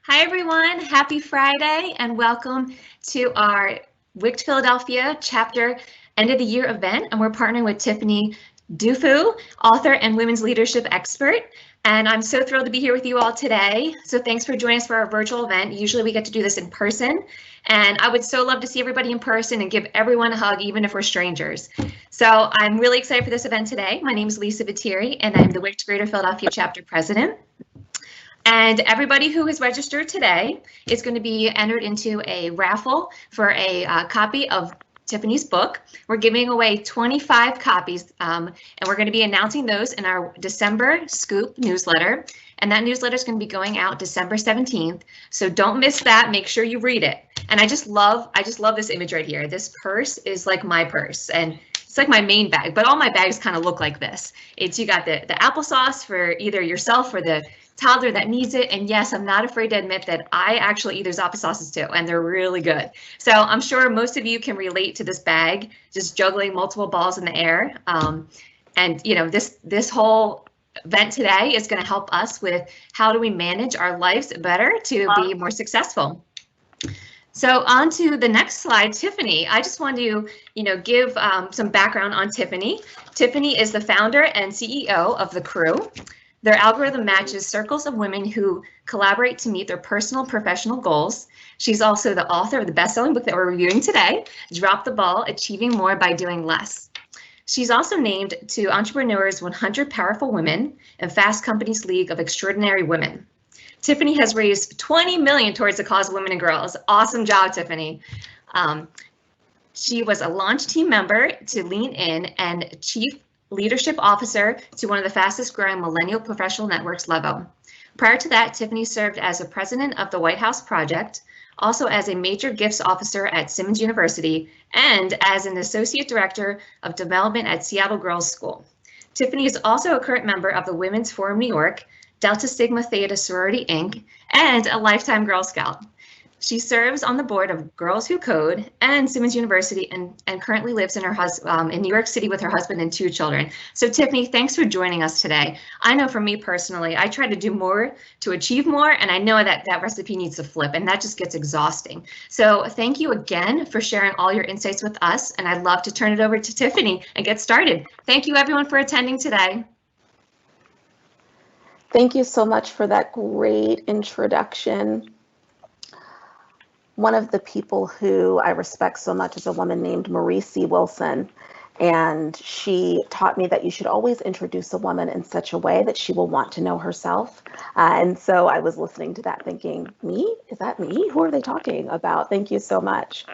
Hi, everyone. Happy Friday and welcome to our WICT Philadelphia chapter end of the year event. And we're partnering with Tiffany Dufu, author and women's leadership expert. And I'm so thrilled to be here with you all today. So thanks for joining us for our virtual event. Usually we get to do this in person. And I would so love to see everybody in person and give everyone a hug, even if we're strangers. So I'm really excited for this event today. My name is Lisa Vittieri, and I'm the WICT Greater Philadelphia chapter president. And everybody who has registered today is going to be entered into a raffle for a copy of Tiffany's book. We're giving away 25 copies, and we're going to be announcing those in our December Scoop newsletter. And that newsletter is going to be going out December 17th. So don't miss that. Make sure you read it. And I just love this image right here. This purse is like my purse, and it's like my main bag, but all my bags kind of look like this. You got the applesauce for either yourself or the toddler that needs it. And yes, I'm not afraid to admit that I actually eat those applesauces too, and they're really good. So I'm sure most of you can relate to this bag, just juggling multiple balls in the air. And you know, this whole event today is going to help us with how do we manage our lives better to be more successful. So on to the next slide, Tiffany. I just want to, give some background on Tiffany. Tiffany is the founder and CEO of The Crew. Their algorithm matches circles of women who collaborate to meet their personal professional goals. She's also the author of the best-selling book that we're reviewing today, Drop the Ball, Achieving More by Doing Less. She's also named to Entrepreneur's 100 Powerful Women and Fast Company's League of Extraordinary Women. Tiffany has raised $20 million towards the cause of women and girls. Awesome job, Tiffany. She was a launch team member to Lean In and chief leadership officer to one of the fastest growing millennial professional networks, Levo. Prior to that, Tiffany served as a president of the White House Project, also as a major gifts officer at Simmons University, and as an associate director of development at Seattle Girls School. Tiffany is also a current member of the Women's Forum New York, Delta Sigma Theta Sorority Inc., and a lifetime Girl Scout. She serves on the board of Girls Who Code and Simmons University, and currently lives in in New York City with her husband and 2 children. So Tiffany, thanks for joining us today. I know for me personally, I try to do more to achieve more, and I know that recipe needs to flip, and that just gets exhausting. So thank you again for sharing all your insights with us, and I'd love to turn it over to Tiffany and get started. Thank you everyone for attending today. Thank you so much for that great introduction. One of the people who I respect so much is a woman named Marie C. Wilson, and she taught me that you should always introduce a woman in such a way that she will want to know herself. And so I was listening to that thinking, me? Is that me? Who are they talking about? Thank you so much.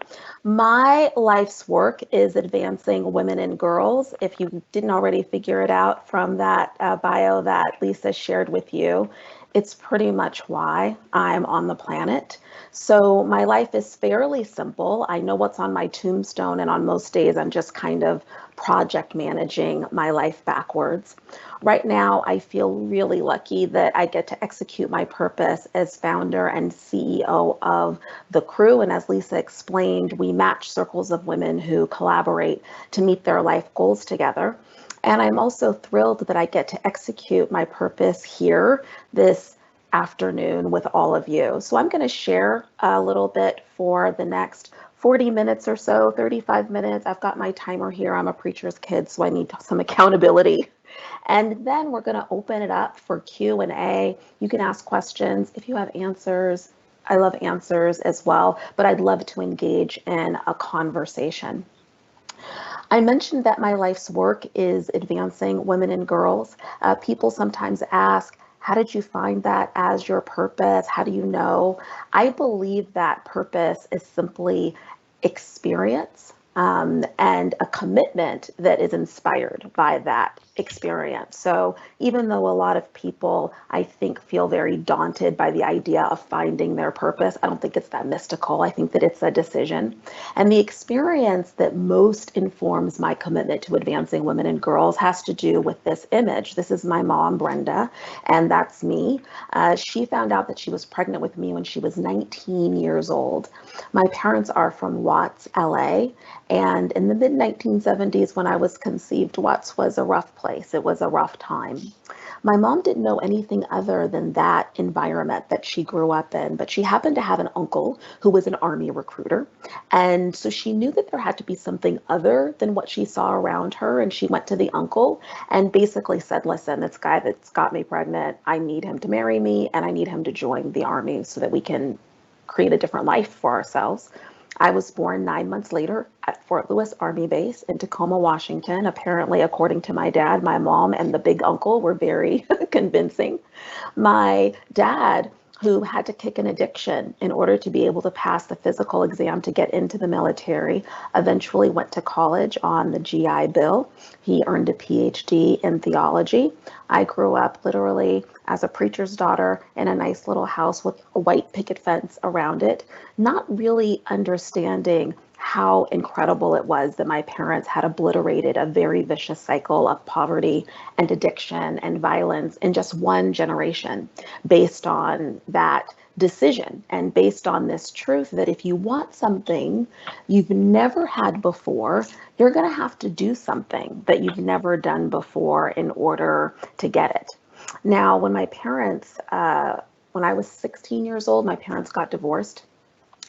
My life's work is advancing women and girls. If you didn't already figure it out from that bio that Lisa shared with you, it's pretty much why I'm on the planet. So my life is fairly simple. I know what's on my tombstone, and on most days I'm just kind of project managing my life backwards. Right now, I feel really lucky that I get to execute my purpose as founder and CEO of The Crew. And as Lisa explained, we match circles of women who collaborate to meet their life goals together. And I'm also thrilled that I get to execute my purpose here this afternoon with all of you. So I'm going to share a little bit for the next 40 minutes or so, 35 minutes. I've got my timer here. I'm a preacher's kid, so I need some accountability. And then we're going to open it up for Q&A. You can ask questions if you have answers. I love answers as well, but I'd love to engage in a conversation. I mentioned that my life's work is advancing women and girls. People sometimes ask, how did you find that as your purpose? How do you know? I believe that purpose is simply experience and a commitment that is inspired by that experience. So even though a lot of people, I think, feel very daunted by the idea of finding their purpose, I don't think it's that mystical. I think that it's a decision. And the experience that most informs my commitment to advancing women and girls has to do with this image. This is my mom, Brenda, and that's me. She found out that she was pregnant with me when she was 19 years old. My parents are from Watts, LA, and in the mid-1970s when I was conceived, Watts was a rough place place. It was a rough time. My mom didn't know anything other than that environment that she grew up in, but she happened to have an uncle who was an Army recruiter. And so she knew that there had to be something other than what she saw around her. And she went to the uncle and basically said, listen, this guy that's got me pregnant, I need him to marry me and I need him to join the Army so that we can create a different life for ourselves. I was born 9 months later at Fort Lewis Army Base in Tacoma, Washington. Apparently, according to my dad, my mom and the big uncle were very convincing. My dad, who had to kick an addiction in order to be able to pass the physical exam to get into the military, eventually went to college on the GI Bill. He earned a PhD in theology. I grew up literally as a preacher's daughter in a nice little house with a white picket fence around it, not really understanding how incredible it was that my parents had obliterated a very vicious cycle of poverty and addiction and violence in just one generation based on that decision and based on this truth that if you want something you've never had before, you're going to have to do something that you've never done before in order to get it. Now, when I was 16 years old, my parents got divorced.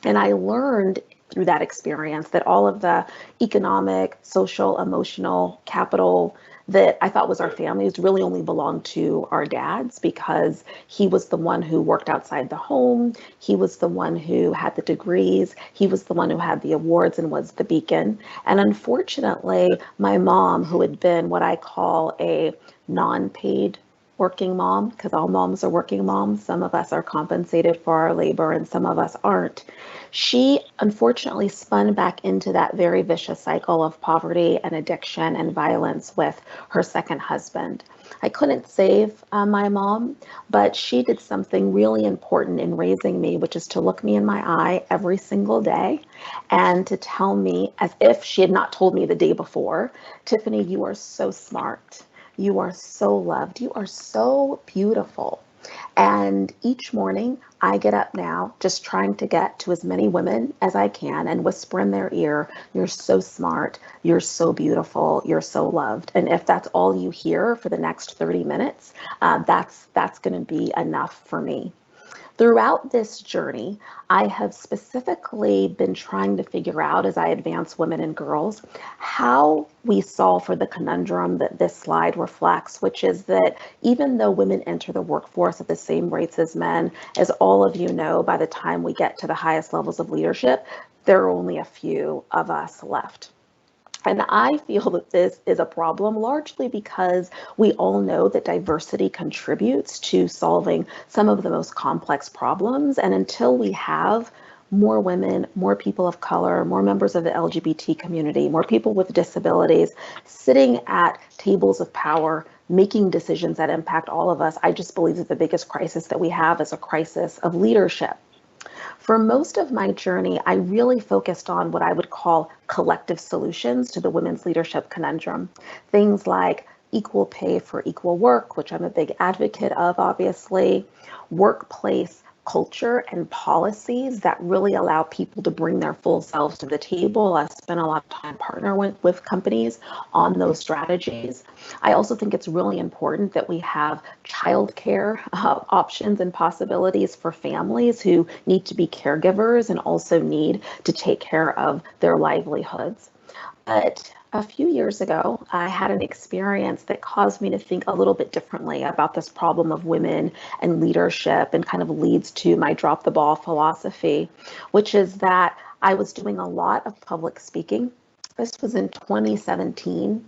And I learned through that experience that all of the economic, social, emotional capital that I thought was our family's really only belonged to our dads because he was the one who worked outside the home. He was the one who had the degrees. He was the one who had the awards and was the beacon. And unfortunately, my mom, who had been what I call a non-paid working mom, because all moms are working moms. Some of us are compensated for our labor and some of us aren't. She unfortunately spun back into that very vicious cycle of poverty and addiction and violence with her second husband. I couldn't save my mom, but she did something really important in raising me, which is to look me in my eye every single day and to tell me, as if she had not told me the day before, Tiffany, you are so smart. You are so loved. You are so beautiful. And each morning I get up now just trying to get to as many women as I can and whisper in their ear, you're so smart, you're so beautiful, you're so loved. And if that's all you hear for the next 30 minutes, that's going to be enough for me. Throughout this journey, I have specifically been trying to figure out as I advance women and girls how we solve for the conundrum that this slide reflects, which is that even though women enter the workforce at the same rates as men, as all of you know, by the time we get to the highest levels of leadership, there are only a few of us left. And I feel that this is a problem largely because we all know that diversity contributes to solving some of the most complex problems. And until we have more women, more people of color, more members of the LGBT community, more people with disabilities sitting at tables of power, making decisions that impact all of us, I just believe that the biggest crisis that we have is a crisis of leadership. For most of my journey, I really focused on what I would call collective solutions to the women's leadership conundrum. Things like equal pay for equal work, which I'm a big advocate of, obviously, workplace culture and policies that really allow people to bring their full selves to the table. I spent a lot of time partnering with companies on those strategies. I also think it's really important that we have childcare options and possibilities for families who need to be caregivers and also need to take care of their livelihoods. But a few years ago, I had an experience that caused me to think a little bit differently about this problem of women and leadership and kind of leads to my drop the ball philosophy, which is that I was doing a lot of public speaking. This was in 2017.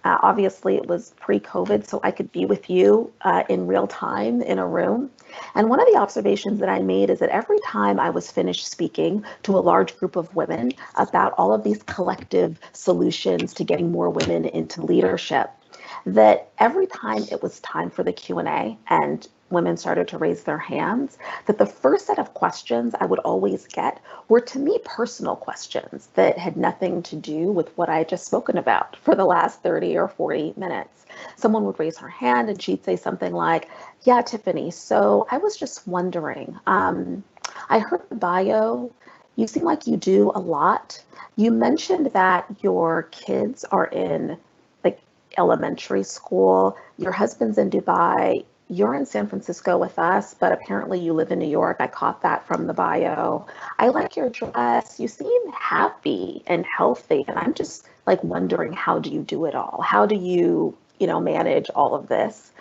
Obviously, it was pre-COVID, so I could be with you in real time in a room. And one of the observations that I made is that every time I was finished speaking to a large group of women about all of these collective solutions to getting more women into leadership, that every time it was time for the Q&A and women started to raise their hands, that the first set of questions I would always get were, to me, personal questions that had nothing to do with what I had just spoken about for the last 30 or 40 minutes. Someone would raise her hand and she'd say something like, yeah, Tiffany, so I was just wondering, I heard the bio, you seem like you do a lot. You mentioned that your kids are in elementary school, your husband's in Dubai, you're in San Francisco with us, but apparently you live in New York. I caught that from the bio. I like your dress. You seem happy and healthy. And I'm just like wondering, how do you do it all? How do you, manage all of this?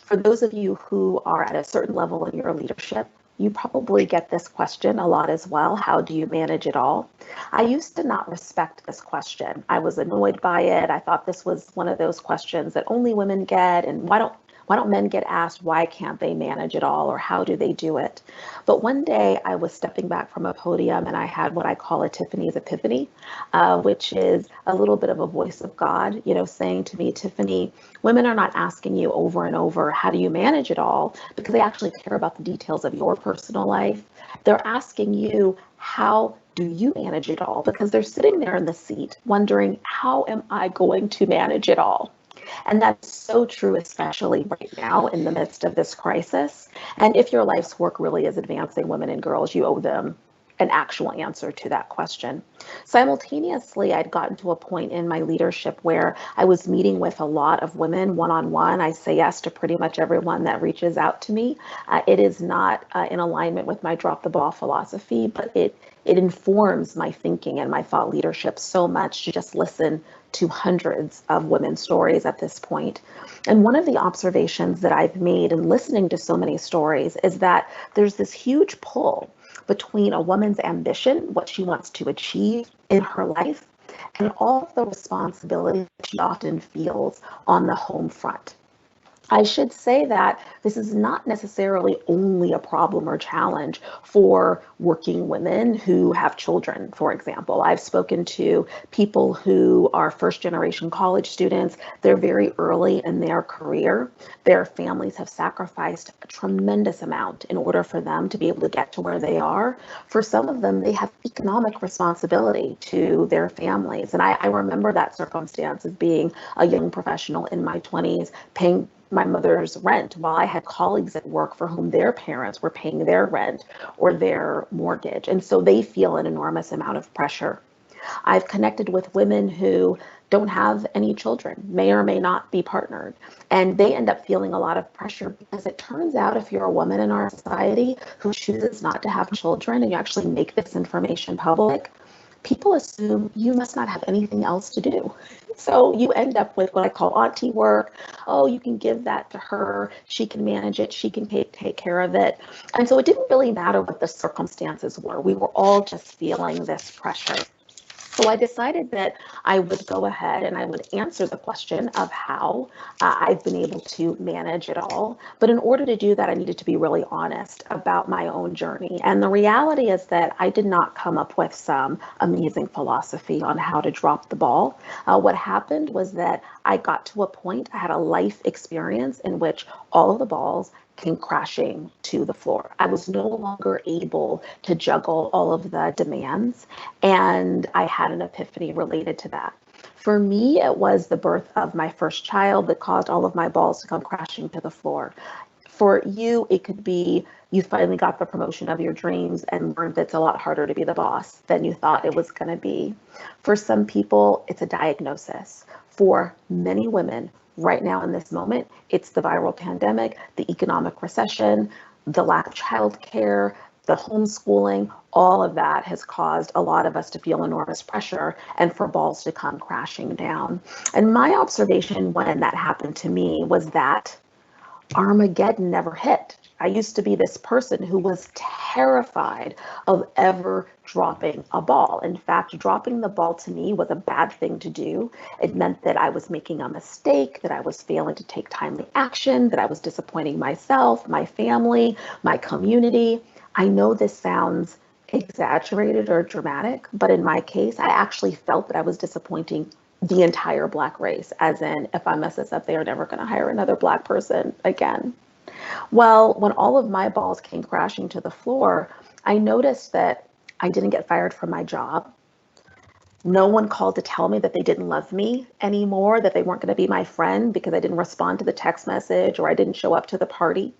For those of you who are at a certain level in your leadership, you probably get this question a lot as well. How do you manage it all? I used to not respect this question. I was annoyed by it. I thought this was one of those questions that only women get, and why don't men get asked why can't they manage it all, or how do they do it? But one day I was stepping back from a podium and I had what I call a Tiffany's epiphany, which is a little bit of a voice of God, saying to me, Tiffany, women are not asking you over and over, how do you manage it all? Because they actually care about the details of your personal life. They're asking you, how do you manage it all? Because they're sitting there in the seat wondering, how am I going to manage it all? And that's so true, especially right now in the midst of this crisis. And if your life's work really is advancing women and girls, you owe them an actual answer to that question. Simultaneously, I'd gotten to a point in my leadership where I was meeting with a lot of women one-on-one. I say yes to pretty much everyone that reaches out to me. It is not in alignment with my drop the ball philosophy, but it informs my thinking and my thought leadership so much to just listen to hundreds of women's stories at this point. And one of the observations that I've made in listening to so many stories is that there's this huge pull between a woman's ambition, what she wants to achieve in her life, and all of the responsibility she often feels on the home front. I should say that this is not necessarily only a problem or challenge for working women who have children, for example. I've spoken to people who are first generation college students. They're very early in their career. Their families have sacrificed a tremendous amount in order for them to be able to get to where they are. For some of them, they have economic responsibility to their families. And I remember that circumstance of being a young professional in my 20s, paying my mother's rent while I had colleagues at work for whom their parents were paying their rent or their mortgage. And so they feel an enormous amount of pressure. I've connected with women who don't have any children, may or may not be partnered, and they end up feeling a lot of pressure because it turns out if you're a woman in our society who chooses not to have children and you actually make this information public, people assume you must not have anything else to do. So you end up with what I call auntie work. Oh, you can give that to her. She can manage it. She can take care of it. And so it didn't really matter what the circumstances were. We were all just feeling this pressure. So I decided that I would go ahead and I would answer the question of how I've been able to manage it all. But in order to do that, I needed to be really honest about my own journey. And the reality is that I did not come up with some amazing philosophy on how to drop the ball. What happened was that I got to a point, I had a life experience in which all of the balls came crashing to the floor. I was no longer able to juggle all of the demands, and I had an epiphany related to that. For me, it was the birth of my first child that caused all of my balls to come crashing to the floor. For you, it could be you finally got the promotion of your dreams and learned that it's a lot harder to be the boss than you thought it was going to be. For some people, it's a diagnosis. For many women, right now in this moment, it's the viral pandemic, the economic recession, the lack of childcare, the homeschooling, all of that has caused a lot of us to feel enormous pressure and for balls to come crashing down. And my observation when that happened to me was that Armageddon never hit. I used to be this person who was terrified of ever dropping a ball. In fact, dropping the ball to me was a bad thing to do. It meant that I was making a mistake, that I was failing to take timely action, that I was disappointing myself, my family, my community. I know this sounds exaggerated or dramatic, but in my case, I actually felt that I was disappointing the entire Black race, as in, if I mess this up, they are never going to hire another Black person again. Well, when all of my balls came crashing to the floor, I noticed that I didn't get fired from my job. No one called to tell me that they didn't love me anymore, that they weren't going to be my friend because I didn't respond to the text message or I didn't show up to the party.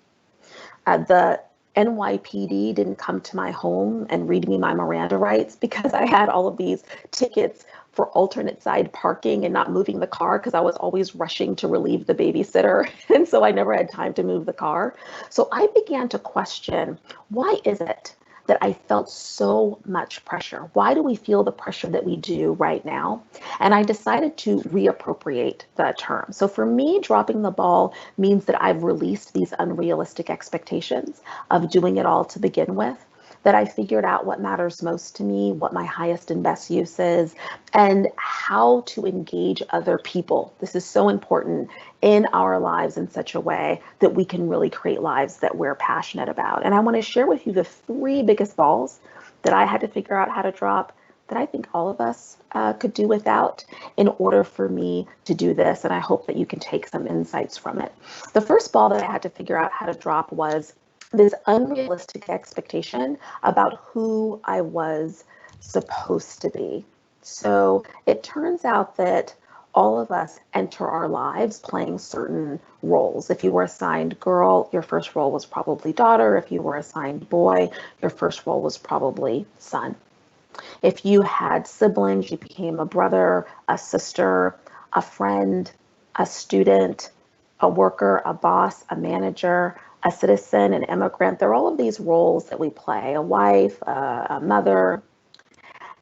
The NYPD didn't come to my home and read me my Miranda rights because I had all of these tickets for alternate side parking and not moving the car because I was always rushing to relieve the babysitter. And so I never had time to move the car. So I began to question, why is it that I felt so much pressure? Why do we feel the pressure that we do right now? And I decided to reappropriate the term. So for me, dropping the ball means that I've released these unrealistic expectations of doing it all to begin with, that I figured out what matters most to me, what my highest and best use is, and how to engage other people. This is so important in our lives in such a way that we can really create lives that we're passionate about. And I want to share with you the 3 biggest balls that I had to figure out how to drop that I think all of us could do without in order for me to do this. And I hope that you can take some insights from it. The first ball that I had to figure out how to drop was this unrealistic expectation about who I was supposed to be. So it turns out that all of us enter our lives playing certain roles. If you were assigned girl, your first role was probably daughter. If you were assigned boy, your first role was probably son. If you had siblings, you became a brother, a sister, a friend, a student, a worker, a boss, a manager, a citizen, an immigrant. There are all of these roles that we play, a wife, a mother.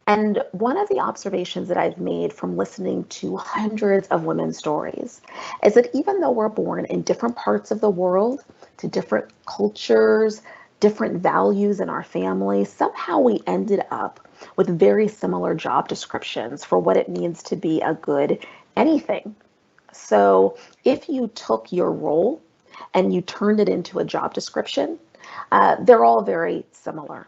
And one of the observations that I've made from listening to hundreds of women's stories is that even though we're born in different parts of the world, to different cultures, different values in our family, somehow we ended up with very similar job descriptions for what it means to be a good anything. So if you took your role and you turned it into a job description, they're all very similar.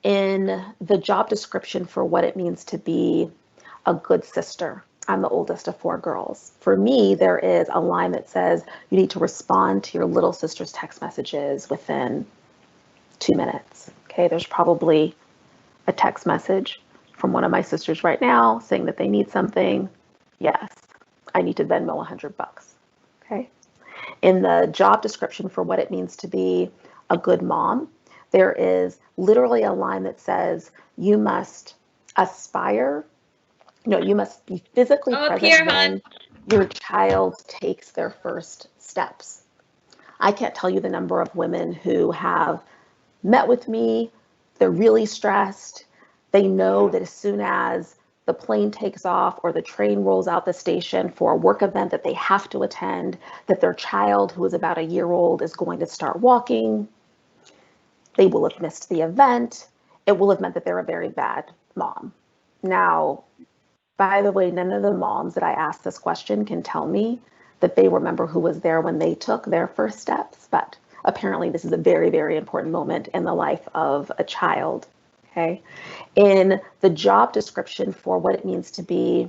In the job description for what it means to be a good sister, I'm the oldest of 4 girls. For me, there is a line that says you need to respond to your little sister's text messages within 2 minutes. Okay, there's probably a text message from one of my sisters right now saying that they need something. Yes, I need to Venmo $100. Okay. In the job description for what it means to be a good mom, there is literally a line that says you must aspire, you must be physically present when your child takes their first steps. I can't tell you the number of women who have met with me, they're really stressed. They know that as soon as the plane takes off or the train rolls out the station for a work event that they have to attend, that their child, who is about a year old, is going to start walking. They will have missed the event. It will have meant that they're a very bad mom. Now, by the way, none of the moms that I asked this question can tell me that they remember who was there when they took their first steps, but apparently this is a very, very important moment in the life of a child. Okay. In the job description for what it means to be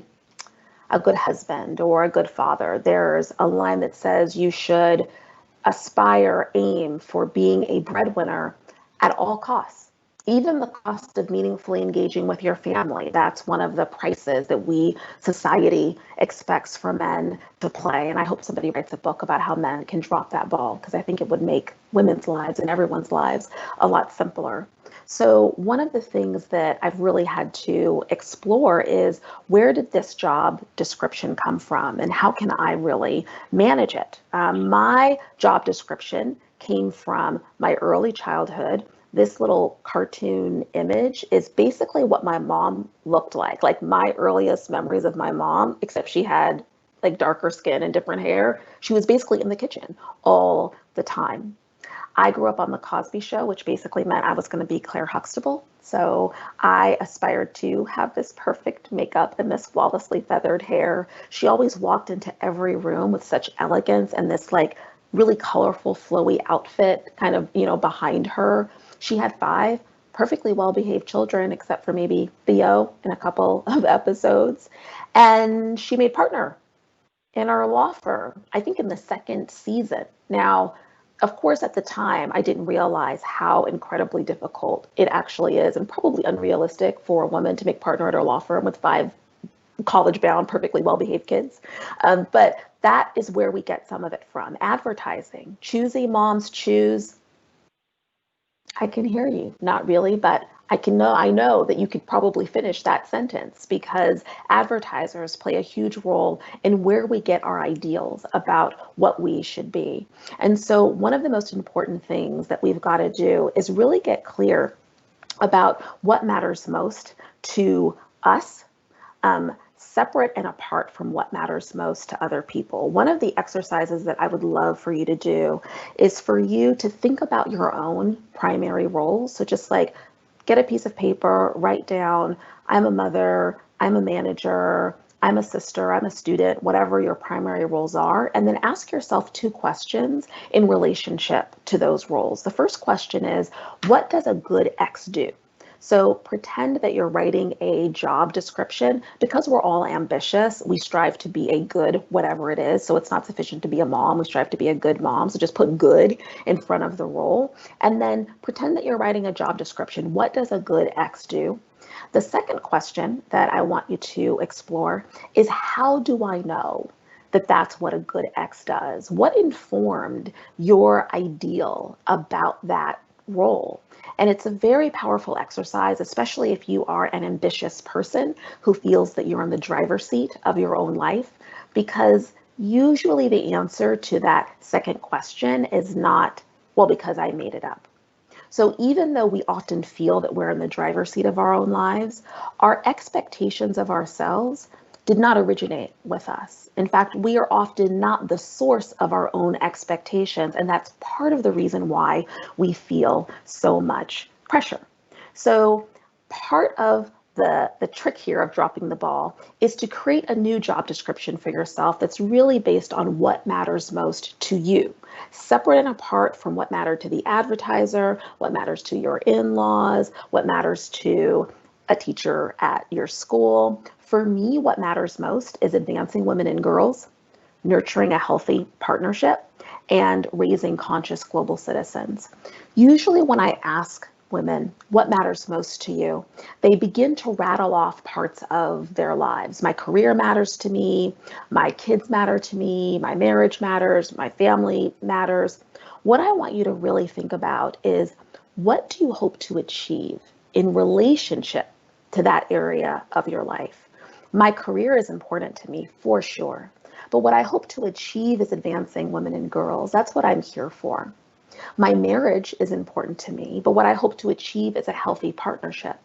a good husband or a good father, there's a line that says you should aspire, aim for being a breadwinner at all costs, even the cost of meaningfully engaging with your family. That's one of the prices that society expects for men to play. And I hope somebody writes a book about how men can drop that ball, because I think it would make women's lives and everyone's lives a lot simpler. So one of the things that I've really had to explore is, where did this job description come from and how can I really manage it? My job description came from my early childhood. This little cartoon image is basically what my mom looked like my earliest memories of my mom, except she had like darker skin and different hair. She was basically in the kitchen all the time. I grew up on The Cosby Show, which basically meant I was going to be Claire Huxtable. So I aspired to have this perfect makeup and this flawlessly feathered hair. She always walked into every room with such elegance and this like really colorful, flowy outfit kind of, behind her. She had 5 perfectly well-behaved children, except for maybe Theo in a couple of episodes. And she made partner in our law firm, I think in the 2nd season. Now, of course, at the time, I didn't realize how incredibly difficult it actually is, and probably unrealistic for a woman to make partner at her law firm with 5 college-bound, perfectly well-behaved kids. But that is where we get some of it from. Advertising. Choosy moms choose I can hear you. Not really, but I know that you could probably finish that sentence because advertisers play a huge role in where we get our ideals about what we should be. And so one of the most important things that we've got to do is really get clear about what matters most to us, separate and apart from what matters most to other people. One of the exercises that I would love for you to do is for you to think about your own primary roles. So just like get a piece of paper, write down, I'm a mother, I'm a manager, I'm a sister, I'm a student, whatever your primary roles are, and then ask yourself two questions in relationship to those roles. The first question is, what does a good X do? So pretend that you're writing a job description. Because we're all ambitious, we strive to be a good whatever it is. So it's not sufficient to be a mom, we strive to be a good mom. So just put good in front of the role. And then pretend that you're writing a job description. What does a good X do? The second question that I want you to explore is, how do I know that that's what a good X does? What informed your ideal about that role? And it's a very powerful exercise, especially if you are an ambitious person who feels that you're in the driver's seat of your own life, because usually the answer to that second question is not, well, because I made it up. So even though we often feel that we're in the driver's seat of our own lives, our expectations of ourselves did not originate with us. In fact, we are often not the source of our own expectations, and that's part of the reason why we feel so much pressure. So part of the trick here of dropping the ball is to create a new job description for yourself that's really based on what matters most to you, separate and apart from what mattered to the advertiser, what matters to your in-laws, what matters to a teacher at your school. For me, what matters most is advancing women and girls, nurturing a healthy partnership, and raising conscious global citizens. Usually when I ask women, what matters most to you? They begin to rattle off parts of their lives. My career matters to me, my kids matter to me, my marriage matters, my family matters. What I want you to really think about is, what do you hope to achieve in relationship to that area of your life? My career is important to me, for sure. But what I hope to achieve is advancing women and girls. That's what I'm here for. My marriage is important to me, but what I hope to achieve is a healthy partnership.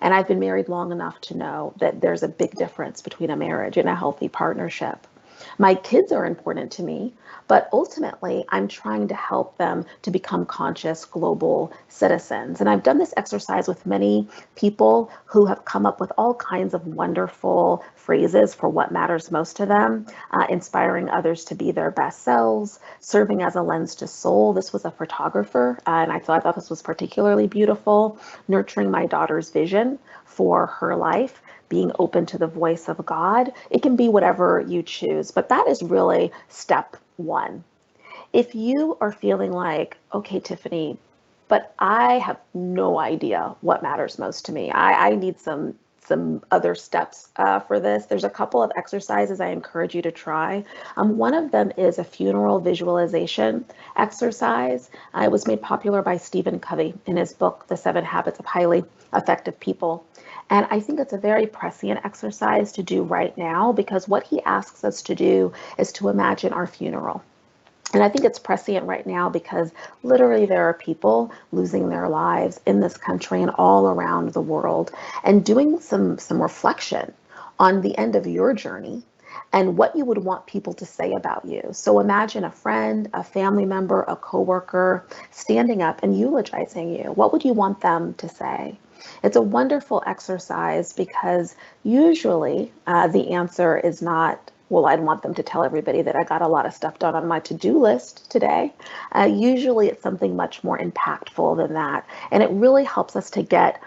And I've been married long enough to know that there's a big difference between a marriage and a healthy partnership. My kids are important to me, but ultimately I'm trying to help them to become conscious global citizens. And I've done this exercise with many people who have come up with all kinds of wonderful phrases for what matters most to them, inspiring others to be their best selves, serving as a lens to soul. This was a photographer, and I thought this was particularly beautiful, nurturing my daughter's vision for her life, being open to the voice of God. It can be whatever you choose, but that is really step one. If you are feeling like, okay, Tiffany, but I have no idea what matters most to me, I need some other steps for this. There's a couple of exercises I encourage you to try. One of them is a funeral visualization exercise. It was made popular by Stephen Covey in his book, The 7 Habits of Highly Effective People. And I think it's a very prescient exercise to do right now, because what he asks us to do is to imagine our funeral. And I think it's prescient right now because literally there are people losing their lives in this country and all around the world, and doing some reflection on the end of your journey and what you would want people to say about you. So imagine a friend, a family member, a coworker standing up and eulogizing you. What would you want them to say? It's a wonderful exercise because usually the answer is not, well, I'd want them to tell everybody that I got a lot of stuff done on my to-do list today. Usually it's something much more impactful than that. And it really helps us to get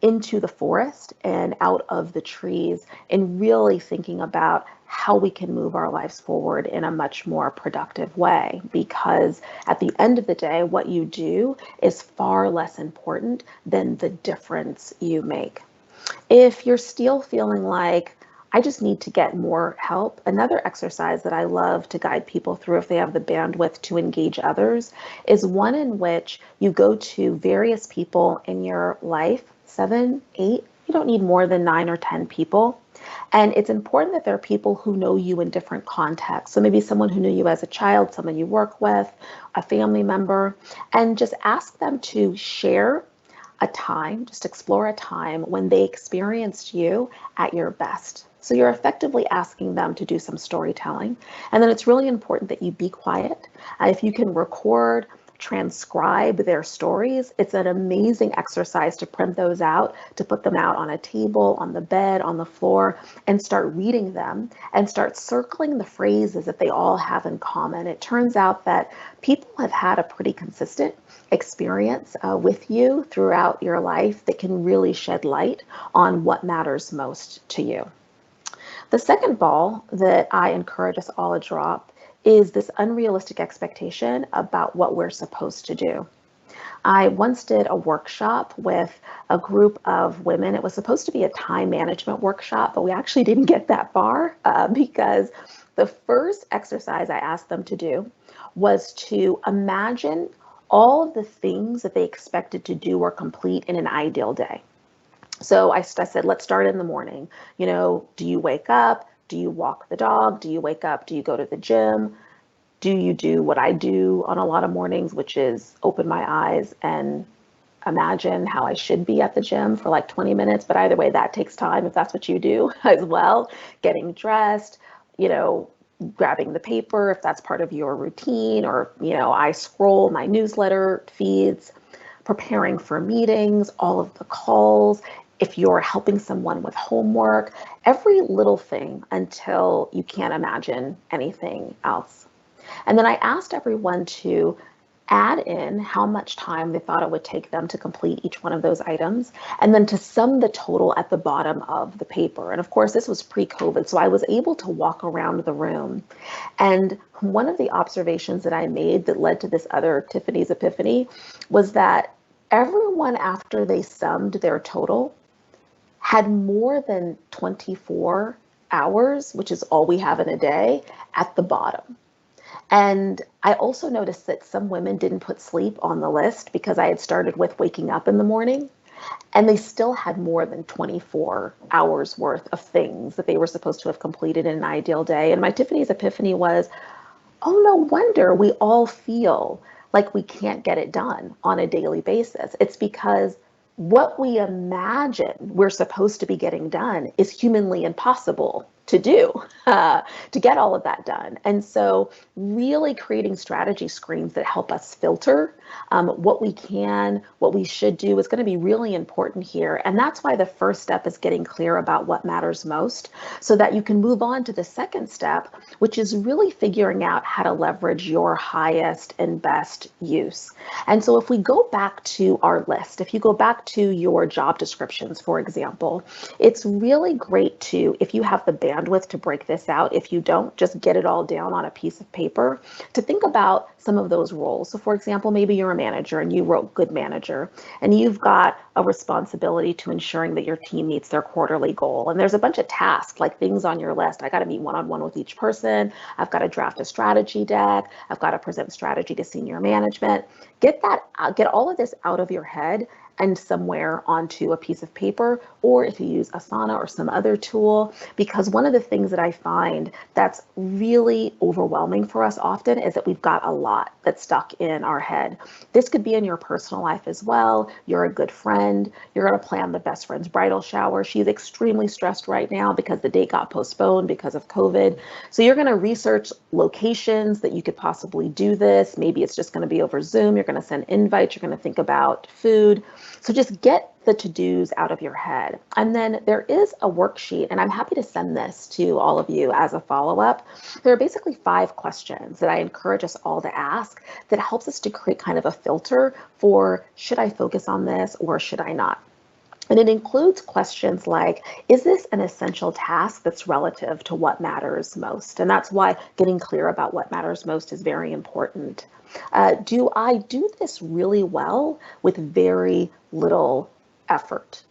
into the forest and out of the trees and really thinking about how we can move our lives forward in a much more productive way. Because at the end of the day, what you do is far less important than the difference you make. If you're still feeling like, I just need to get more help. Another exercise that I love to guide people through if they have the bandwidth to engage others is one in which you go to various people in your life, 7, 8, you don't need more than 9 or 10 people. And it's important that there are people who know you in different contexts. So maybe someone who knew you as a child, someone you work with, a family member, and just ask them to share a time, just explore a time when they experienced you at your best. So you're effectively asking them to do some storytelling. And then it's really important that you be quiet. If you can record, transcribe their stories, it's an amazing exercise to print those out, to put them out on a table, on the bed, on the floor, and start reading them and start circling the phrases that they all have in common. It turns out that people have had a pretty consistent experience with you throughout your life that can really shed light on what matters most to you. The second ball that I encourage us all to drop is this unrealistic expectation about what we're supposed to do. I once did a workshop with a group of women. It was supposed to be a time management workshop, but we actually didn't get that far because the first exercise I asked them to do was to imagine all of the things that they expected to do or complete in an ideal day. So I said, let's start in the morning. Do you wake up? Do you walk the dog? Do you wake up? Do you go to the gym? Do you do what I do on a lot of mornings, which is open my eyes and imagine how I should be at the gym for like 20 minutes? But either way, that takes time if that's what you do as well. Getting dressed, grabbing the paper if that's part of your routine, or, I scroll my newsletter feeds, preparing for meetings, all of the calls. If you're helping someone with homework, every little thing until you can't imagine anything else. And then I asked everyone to add in how much time they thought it would take them to complete each one of those items, and then to sum the total at the bottom of the paper. And of course, this was pre-COVID, so I was able to walk around the room. And one of the observations that I made that led to this other Tiffany's epiphany was that everyone, after they summed their total, had more than 24 hours, which is all we have in a day, at the bottom. And I also noticed that some women didn't put sleep on the list because I had started with waking up in the morning, and they still had more than 24 hours worth of things that they were supposed to have completed in an ideal day. And my Tiffany's epiphany was, oh, no wonder we all feel like we can't get it done on a daily basis. It's because what we imagine we're supposed to be getting done is humanly impossible to do, to get all of that done. And so really creating strategy screens that help us filter what we can, what we should do is going to be really important here. And that's why the first step is getting clear about what matters most, so that you can move on to the second step, which is really figuring out how to leverage your highest and best use. And so if we go back to our list, if you go back to your job descriptions, for example, it's really great to, if you have the bandwidth to break this out, if you don't, just get it all down on a piece of paper, to think about some of those roles. So for example, maybe you're a manager and you wrote good manager, and you've got a responsibility to ensuring that your team meets their quarterly goal. And there's a bunch of tasks, like things on your list. I got to meet one-on-one with each person. I've got to draft a strategy deck. I've got to present strategy to senior management. Get all of this out of your head and somewhere onto a piece of paper, or if you use Asana or some other tool, because one of the things that I find that's really overwhelming for us often is that we've got a lot that's stuck in our head. This could be in your personal life as well. You're a good friend. You're going to plan the best friend's bridal shower. She's extremely stressed right now because the date got postponed because of COVID. So you're going to research locations that you could possibly do this. Maybe it's just going to be over Zoom. You're going to send invites. You're going to think about food. So just get the to-dos out of your head. And then there is a worksheet, and I'm happy to send this to all of you as a follow-up. There are basically 5 questions that I encourage us all to ask that helps us to create kind of a filter for, should I focus on this or should I not? And it includes questions like, is this an essential task that's relative to what matters most? And that's why getting clear about what matters most is very important. Do I do this really well with very little effort?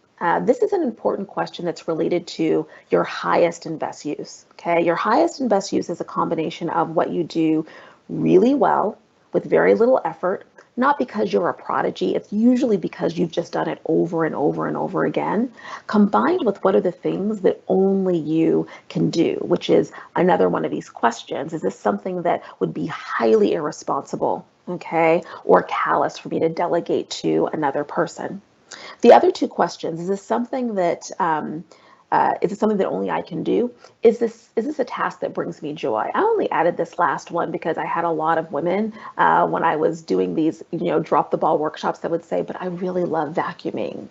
This is an important question that's related to your highest and best use. Okay, your highest and best use is a combination of what you do really well with very little effort, not because you're a prodigy, it's usually because you've just done it over and over and over again, combined with what are the things that only you can do, which is another one of these questions. Is this something that would be highly irresponsible, okay, or callous for me to delegate to another person? The other two questions, is it something that only I can do? Is this a task that brings me joy? I only added this last one because I had a lot of women when I was doing these, drop the ball workshops that would say, but I really love vacuuming.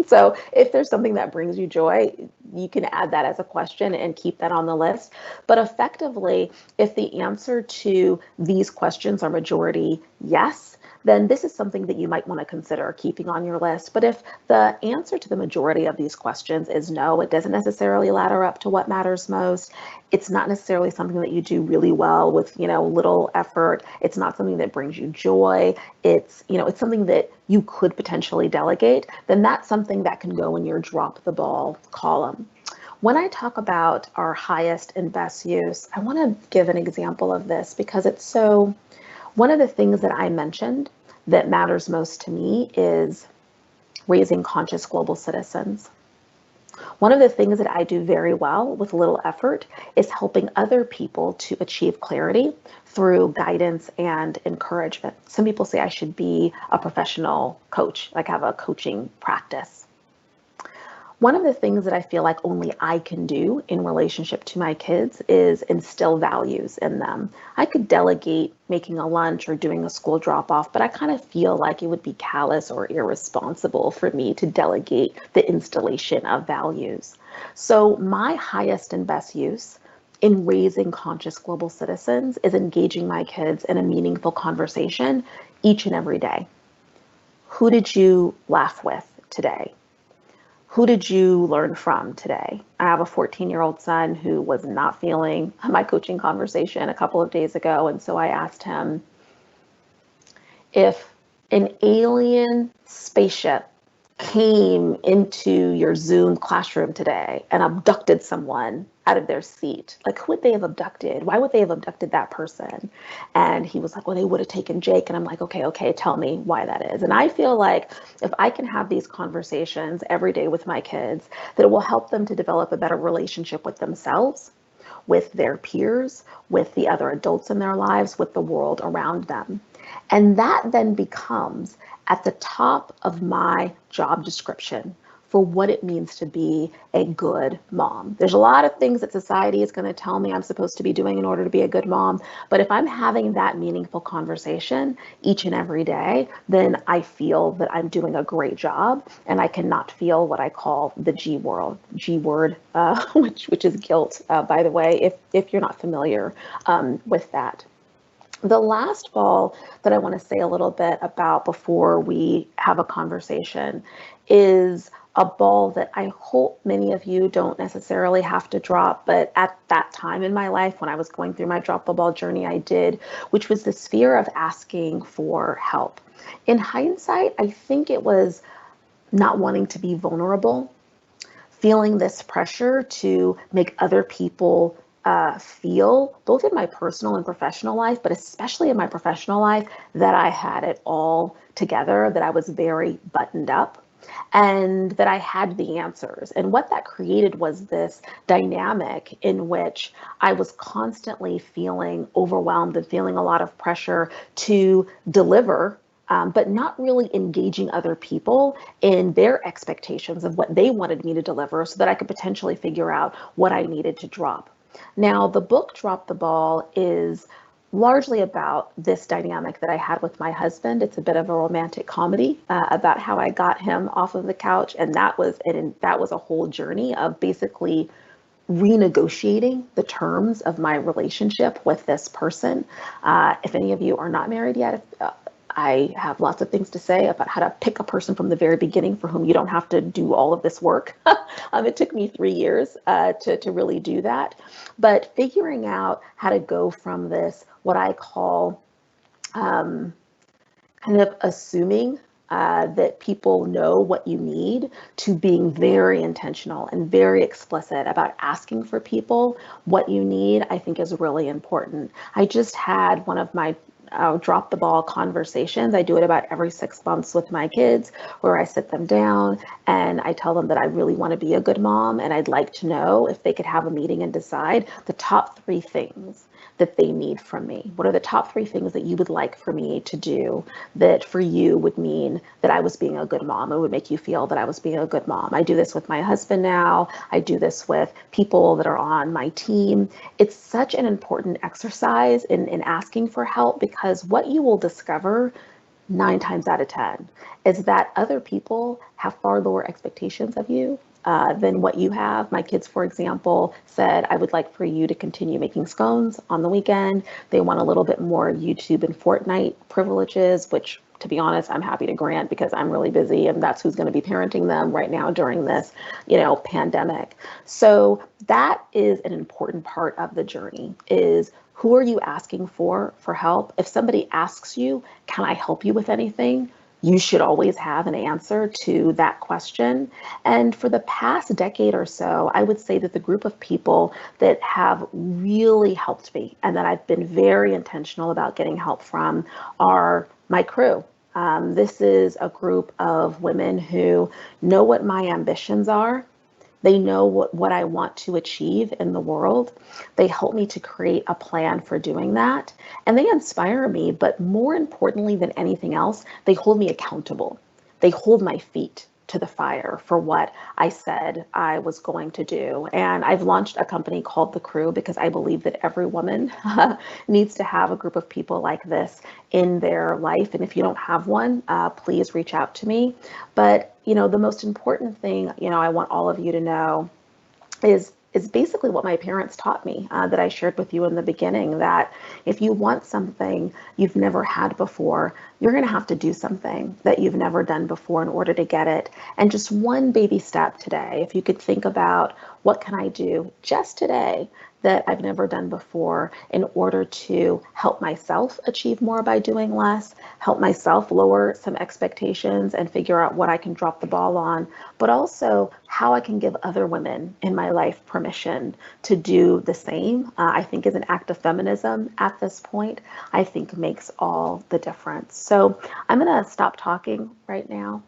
So if there's something that brings you joy, you can add that as a question and keep that on the list. But effectively, if the answer to these questions are majority yes, then this is something that you might want to consider keeping on your list. But if the answer to the majority of these questions is no, it doesn't necessarily ladder up to what matters most. It's not necessarily something that you do really well with, little effort. It's not something that brings you joy. It's something that you could potentially delegate. Then that's something that can go in your drop the ball column. When I talk about our highest and best use, I want to give an example of this because one of the things that I mentioned that matters most to me is raising conscious global citizens. One of the things that I do very well with little effort is helping other people to achieve clarity through guidance and encouragement. Some people say I should be a professional coach, like have a coaching practice. One of the things that I feel like only I can do in relationship to my kids is instill values in them. I could delegate making a lunch or doing a school drop off, but I kind of feel like it would be callous or irresponsible for me to delegate the installation of values. So my highest and best use in raising conscious global citizens is engaging my kids in a meaningful conversation each and every day. Who did you laugh with today? Who did you learn from today? I have a 14-year-old son who was not feeling my coaching conversation a couple of days ago. And so I asked him, if an alien spaceship came into your Zoom classroom today and abducted someone out of their seat, like who would they have abducted? Why would they have abducted that person? And he was like, well, they would have taken Jake. And I'm like, okay, tell me why that is. And I feel like if I can have these conversations every day with my kids, that it will help them to develop a better relationship with themselves, with their peers, with the other adults in their lives, with the world around them. And that then becomes at the top of my job description for what it means to be a good mom. There's a lot of things that society is going to tell me I'm supposed to be doing in order to be a good mom. But if I'm having that meaningful conversation each and every day, then I feel that I'm doing a great job, and I cannot feel what I call the G word, which is guilt, by the way, if you're not familiar with that. The last ball that I want to say a little bit about before we have a conversation is a ball that I hope many of you don't necessarily have to drop, but at that time in my life when I was going through my drop the ball journey, I did, which was this fear of asking for help. In hindsight, I think it was not wanting to be vulnerable, feeling this pressure to make other people feel, both in my personal and professional life, but especially in my professional life, that I had it all together, that I was very buttoned up, and that I had the answers. And what that created was this dynamic in which I was constantly feeling overwhelmed and feeling a lot of pressure to deliver, but not really engaging other people in their expectations of what they wanted me to deliver so that I could potentially figure out what I needed to drop. Now, the book Drop the Ball is largely about this dynamic that I had with my husband. It's a bit of a romantic comedy about how I got him off of the couch, and that was a whole journey of basically renegotiating the terms of my relationship with this person. If any of you are not married yet, I have lots of things to say about how to pick a person from the very beginning for whom you don't have to do all of this work. It took me 3 years to really do that. But figuring out how to go from this, what I call kind of assuming that people know what you need, to being very intentional and very explicit about asking for people what you need, I think is really important. I just had one of my drop the ball conversations. I do it about every 6 months with my kids, where I sit them down and I tell them that I really want to be a good mom, and I'd like to know if they could have a meeting and decide the top 3 things that they need from me. What are the top 3 things that you would like for me to do that for you would mean that I was being a good mom? It would make you feel that I was being a good mom. I do this with my husband now. I do this with people that are on my team. It's such an important exercise in asking for help, because what you will discover 9 times out of 10 is that other people have far lower expectations of you than what you have. My kids, for example, said, I would like for you to continue making scones on the weekend. They want a little bit more YouTube and Fortnite privileges, which, to be honest, I'm happy to grant, because I'm really busy and that's who's going to be parenting them right now during this, pandemic. So that is an important part of the journey, is who are you asking for help? If somebody asks you, can I help you with anything? You should always have an answer to that question. And for the past decade or so, I would say that the group of people that have really helped me and that I've been very intentional about getting help from are my crew. This is a group of women who know what my ambitions are. They know what I want to achieve in the world. They help me to create a plan for doing that. And they inspire me, but more importantly than anything else, they hold me accountable. They hold my feet to the fire for what I said I was going to do. And I've launched a company called The Crew, because I believe that every woman needs to have a group of people like this in their life. And if you don't have one, please reach out to me. But, the most important thing, I want all of you to know is basically what my parents taught me, that I shared with you in the beginning, that if you want something you've never had before, you're going to have to do something that you've never done before in order to get it. And just one baby step today, if you could think about, what can I do just today that I've never done before in order to help myself achieve more by doing less, help myself lower some expectations and figure out what I can drop the ball on, but also how I can give other women in my life permission to do the same, I think is an act of feminism at this point, I think makes all the difference. So I'm going to stop talking right now,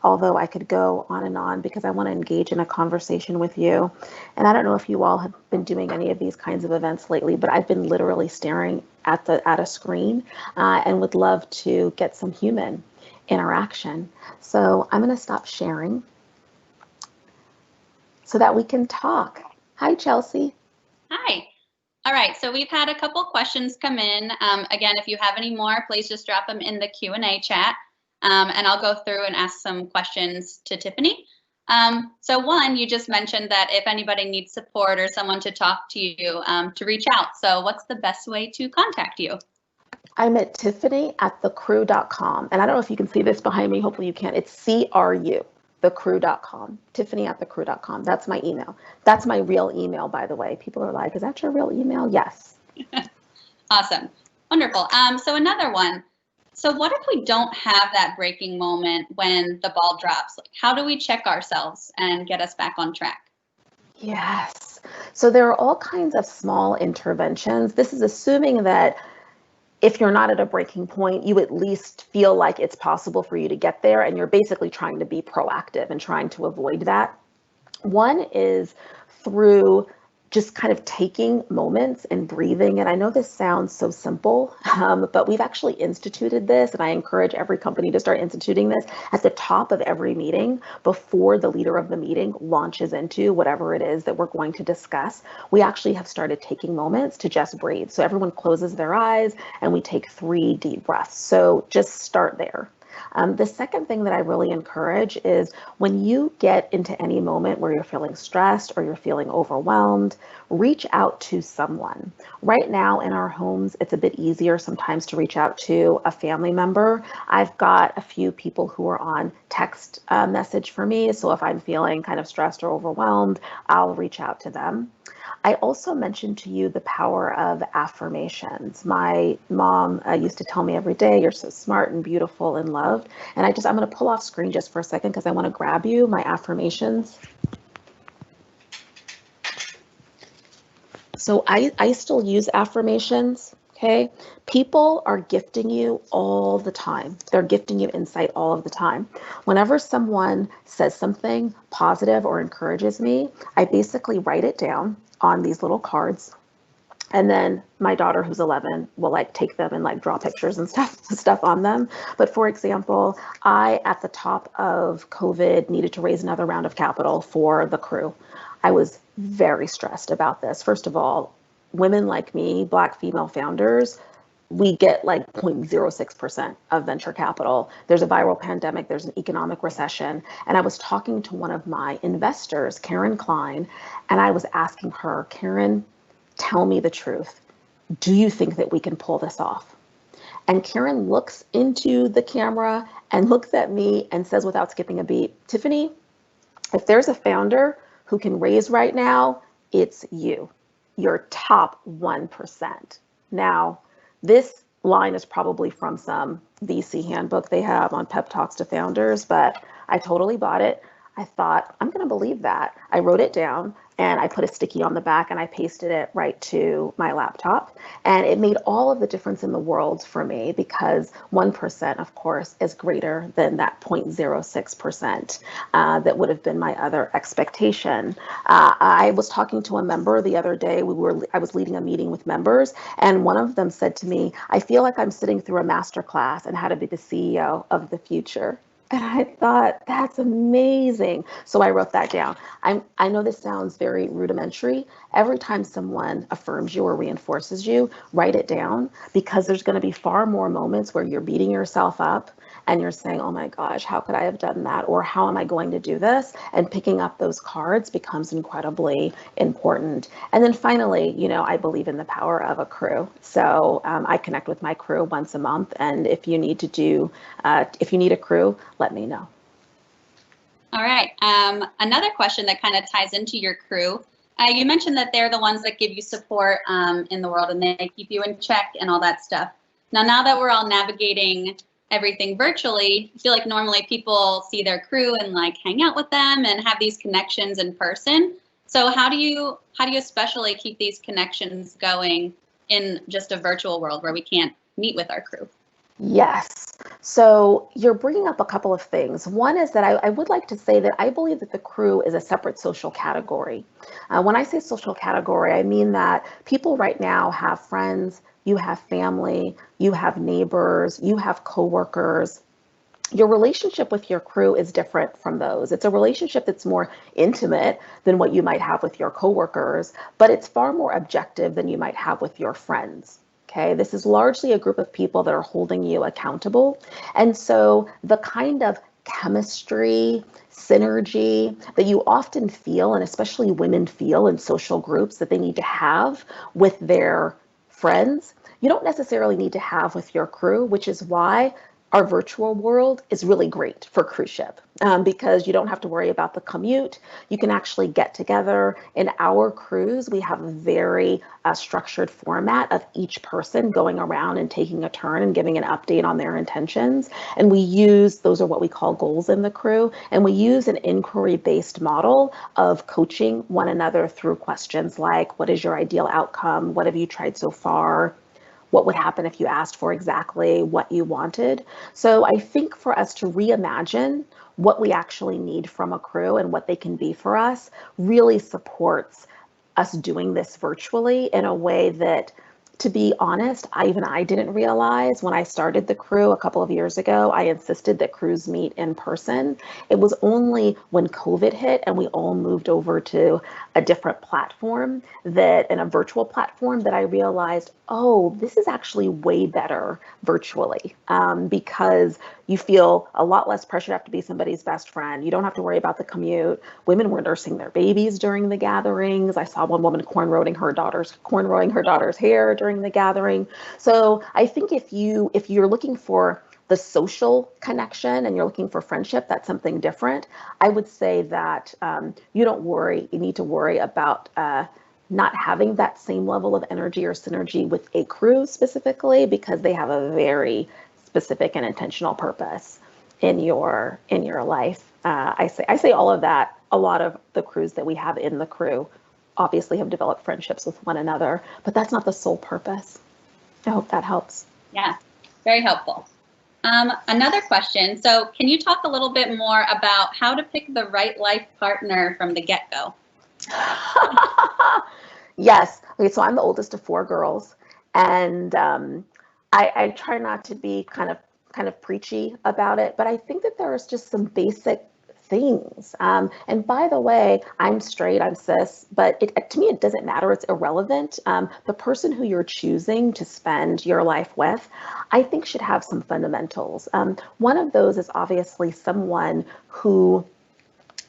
although I could go on, because I want to engage in a conversation with you. And I don't know if you all have been doing any of these kinds of events lately, but I've been literally staring at a screen, and would love to get some human interaction. So I'm going to stop sharing so that we can talk. Hi, Chelsea. Hi. All right, so we've had a couple questions come in. Again, if you have any more, please just drop them in the Q&A chat, and I'll go through and ask some questions to Tiffany. So one, you just mentioned that if anybody needs support or someone to talk to you, to reach out. So what's the best way to contact you? I'm at tiffany@thecrew.com. And I don't know if you can see this behind me. Hopefully you can. It's CRU, thecrew.com. Tiffany@thecrew.com. That's my email. That's my real email, by the way. People are like, is that your real email? Yes. Awesome. Wonderful. So another one. So what if we don't have that breaking moment when the ball drops? Like, how do we check ourselves and get us back on track? Yes. So there are all kinds of small interventions. This is assuming that if you're not at a breaking point, you at least feel like it's possible for you to get there, and you're basically trying to be proactive and trying to avoid that. One is through just kind of taking moments and breathing. And I know this sounds so simple, but we've actually instituted this, and I encourage every company to start instituting this at the top of every meeting before the leader of the meeting launches into whatever it is that we're going to discuss. We actually have started taking moments to just breathe. So everyone closes their eyes and we take 3 deep breaths. So just start there. The second thing that I really encourage is, when you get into any moment where you're feeling stressed or you're feeling overwhelmed, reach out to someone. Right now in our homes, it's a bit easier sometimes to reach out to a family member. I've got a few people who are on text message for me. So if I'm feeling kind of stressed or overwhelmed, I'll reach out to them. I also mentioned to you the power of affirmations. My mom used to tell me every day, "You're so smart and beautiful and loved." And I'm going to pull off screen just for a second because I want to grab you my affirmations. So I still use affirmations. Okay. People are gifting you all the time. They're gifting you insight all of the time. Whenever someone says something positive or encourages me, I basically write it down on these little cards. And then my daughter, who's 11, will like take them and like draw pictures and stuff on them. But for example, I, at the top of COVID, needed to raise another round of capital for the crew. I was very stressed about this. First of all, women like me, Black female founders, we get like 0.06% of venture capital. There's a viral pandemic, there's an economic recession. And I was talking to one of my investors, Karen Klein, and I was asking her, "Karen, tell me the truth. Do you think that we can pull this off?" And Karen looks into the camera and looks at me and says without skipping a beat, "Tiffany, if there's a founder who can raise right now, it's you. You're top 1%. Now, this line is probably from some VC handbook they have on pep talks to founders, but I totally bought it. I thought, I'm going to believe that. I wrote it down and I put a sticky on the back and I pasted it right to my laptop. And it made all of the difference in the world for me because 1%, of course, is greater than that 0.06% that would have been my other expectation. I was talking to a member the other day. I was leading a meeting with members, and one of them said to me, "I feel like I'm sitting through a master class on how to be the CEO of the future." And I thought, that's amazing. So I wrote that down. I know this sounds very rudimentary. Every time someone affirms you or reinforces you, write it down because there's going to be far more moments where you're beating yourself up and you're saying, "Oh my gosh, how could I have done that?" Or "How am I going to do this?" And picking up those cards becomes incredibly important. And then finally, I believe in the power of a crew. So I connect with my crew once a month. And if you need a crew, let me know. All right. Another question that kind of ties into your crew. You mentioned that they're the ones that give you support in the world and they keep you in check and all that stuff. Now that we're all navigating everything virtually, I feel like normally people see their crew and like hang out with them and have these connections in person. So how do you especially keep these connections going in just a virtual world where we can't meet with our crew? Yes. So you're bringing up a couple of things. One is that I would like to say that I believe that the crew is a separate social category. When I say social category, I mean that people right now have friends, you have family, you have neighbors, you have coworkers. Your relationship with your crew is different from those. It's a relationship that's more intimate than what you might have with your coworkers, but it's far more objective than you might have with your friends. Okay, this is largely a group of people that are holding you accountable. And so the kind of chemistry, synergy that you often feel, and especially women feel in social groups that they need to have with their friends, you don't necessarily need to have with your crew, which is why our virtual world is really great for cruise ship because you don't have to worry about the commute. You can actually get together. In our cruise, we have a very structured format of each person going around and taking a turn and giving an update on their intentions. And those are what we call goals in the crew. And we use an inquiry-based model of coaching one another through questions like, what is your ideal outcome? What have you tried so far? What would happen if you asked for exactly what you wanted? So I think for us to reimagine what we actually need from a crew and what they can be for us really supports us doing this virtually in a way that, to be honest, I didn't realize when I started the crew a couple of years ago. I insisted that crews meet in person. It was only when COVID hit and we all moved over to a different platform, in a virtual platform, that I realized, oh, this is actually way better virtually because you feel a lot less pressure to have to be somebody's best friend. You don't have to worry about the commute. Women were nursing their babies during the gatherings. I saw one woman cornrowing her daughter's hair during the gathering. So I think if you're looking for the social connection and you're looking for friendship, that's something different. I would say that you need to worry about not having that same level of energy or synergy with a crew specifically, because they have a very specific and intentional purpose in your life. I say all of that. A lot of the crews that we have in the crew obviously have developed friendships with one another, but that's not the sole purpose. I hope that helps. Yeah, very helpful. Another question. So can you talk a little bit more about how to pick the right life partner from the get-go? Yes. Okay, so I'm the oldest of 4 girls, and I try not to be kind of preachy about it, but I think that there's just some basic things. And by the way, I'm straight, I'm cis, but to me, it doesn't matter. It's irrelevant. The person who you're choosing to spend your life with, I think should have some fundamentals. One of those is obviously someone who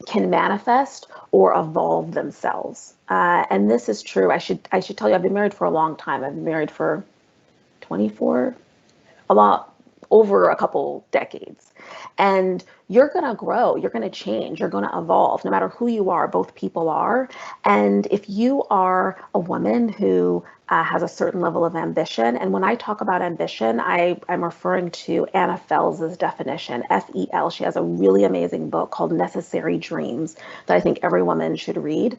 can manifest or evolve themselves. And this is true. I should tell you, I've been married for a long time. I've been married for 24, a lot over a couple decades. And you're going to grow, you're going to change, you're going to evolve, no matter who you are, both people are. And if you are a woman who has a certain level of ambition, and when I talk about ambition, I'm referring to Anna Fels's definition, F-E-L. She has a really amazing book called Necessary Dreams that I think every woman should read.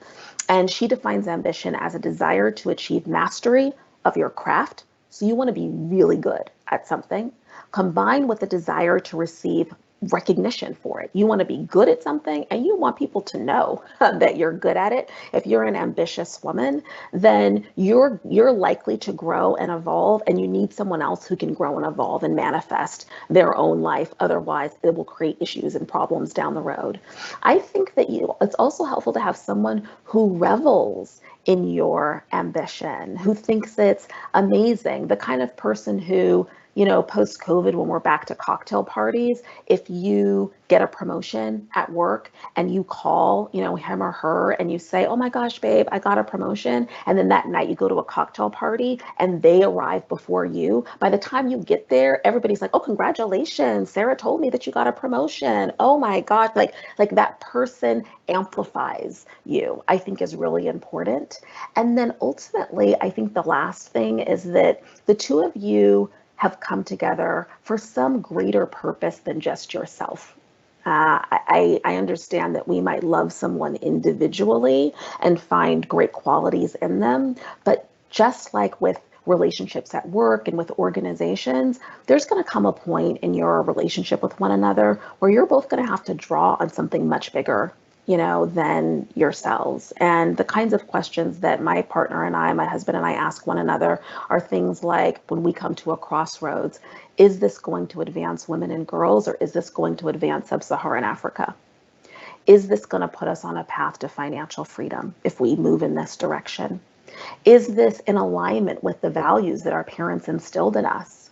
And she defines ambition as a desire to achieve mastery of your craft. So you want to be really good at something, combined with the desire to receive recognition for it. You want to be good at something and you want people to know that you're good at it. If you're an ambitious woman, then you're likely to grow and evolve, and you need someone else who can grow and evolve and manifest their own life. Otherwise, it will create issues and problems down the road. I think that it's also helpful to have someone who revels in your ambition, who thinks it's amazing, the kind of person who, post-COVID, when we're back to cocktail parties, if you get a promotion at work and you call, him or her and you say, oh my gosh, babe, I got a promotion. And then that night you go to a cocktail party and they arrive before you. By the time you get there, everybody's like, oh, congratulations. Sarah told me that you got a promotion. Oh my God. Like that person amplifies you, I think is really important. And then ultimately, I think the last thing is that the two of you have come together for some greater purpose than just yourself. I understand that we might love someone individually and find great qualities in them, but just like with relationships at work and with organizations, there's going to come a point in your relationship with one another where you're both going to have to draw on something much bigger, than yourselves. And the kinds of questions that my partner and I, my husband and I, ask one another are things like, when we come to a crossroads, is this going to advance women and girls, or is this going to advance sub-Saharan Africa? Is this going to put us on a path to financial freedom if we move in this direction? Is this in alignment with the values that our parents instilled in us?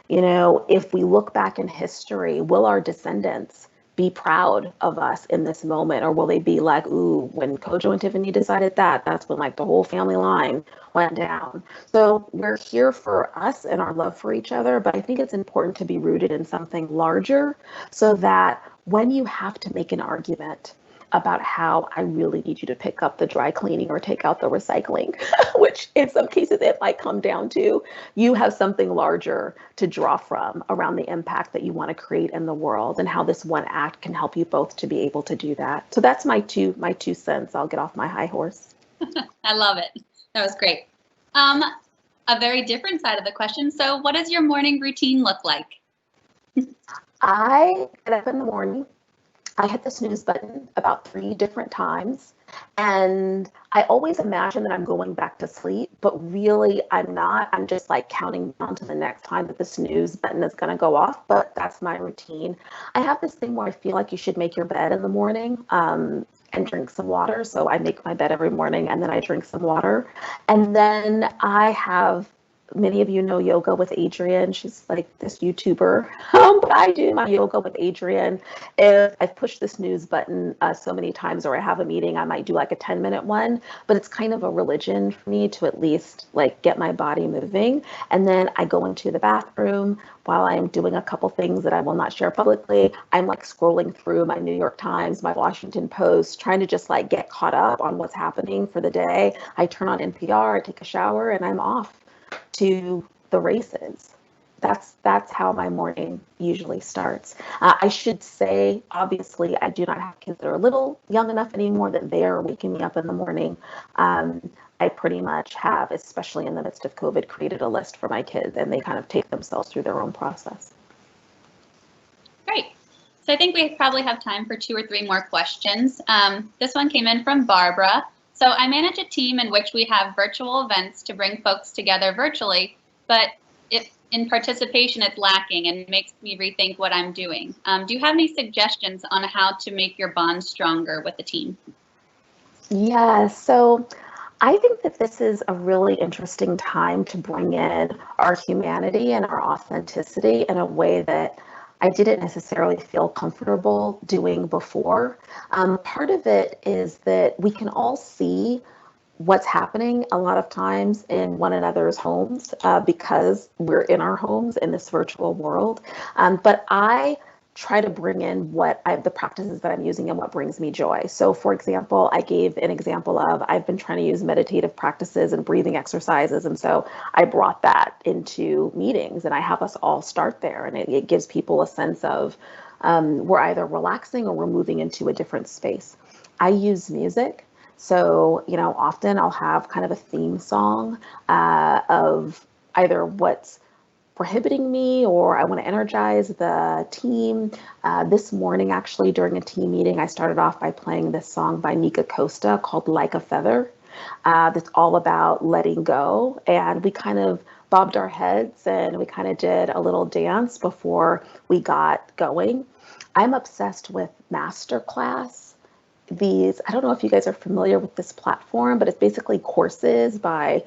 If we look back in history, will our descendants be proud of us in this moment, or will they be like, ooh, when Kojo and Tiffany decided that's when like the whole family line went down? So we're here for us and our love for each other, but I think it's important to be rooted in something larger, so that when you have to make an argument about how I really need you to pick up the dry cleaning or take out the recycling, which in some cases it might come down to, you have something larger to draw from around the impact that you want to create in the world, and how this one act can help you both to be able to do that. So that's my two cents. I'll get off my high horse. I love it. That was great. A very different side of the question. So what does your morning routine look like? I get up in the morning. I hit the snooze button about 3 different times, and I always imagine that I'm going back to sleep, but really I'm not. I'm just like counting down to the next time that the snooze button is going to go off, but that's my routine. I have this thing where I feel like you should make your bed in the morning and drink some water. So I make my bed every morning and then I drink some water. And then I have many of you know Yoga with Adrienne. She's like this YouTuber, but I do my Yoga with Adrienne. If I've pushed the snooze button so many times, or I have a meeting, I might do like a 10-minute one, but it's kind of a religion for me to at least like get my body moving. And then I go into the bathroom while I'm doing a couple things that I will not share publicly. I'm like scrolling through my New York Times, my Washington Post, trying to just like get caught up on what's happening for the day. I turn on NPR, I take a shower, and I'm off to the races. That's how my morning usually starts. I should say, obviously, I do not have kids that are a little young enough anymore that they are waking me up in the morning. I pretty much have, especially in the midst of COVID, created a list for my kids, and they kind of take themselves through their own process. Great. So I think we probably have time for 2 or 3 more questions. This one came in from Barbara. So I manage a team in which we have virtual events to bring folks together virtually, but if in participation it's lacking and makes me rethink what I'm doing. Do you have any suggestions on how to make your bond stronger with the team? Yeah, so I think that this is a really interesting time to bring in our humanity and our authenticity in a way that I didn't necessarily feel comfortable doing before. Part of it is that we can all see what's happening a lot of times in one another's homes because we're in our homes in this virtual world. But I try to bring in the practices that I'm using and what brings me joy. So for example, I gave an example of I've been trying to use meditative practices and breathing exercises. And so I brought that into meetings and I have us all start there. And it gives people a sense of we're either relaxing or we're moving into a different space. I use music. So, often I'll have kind of a theme song of either what's prohibiting me or I want to energize the team. This morning, actually, during a team meeting, I started off by playing this song by Mika Costa called Like a Feather. That's all about letting go. And we kind of bobbed our heads and we kind of did a little dance before we got going. I'm obsessed with Masterclass. I don't know if you guys are familiar with this platform, but it's basically courses by,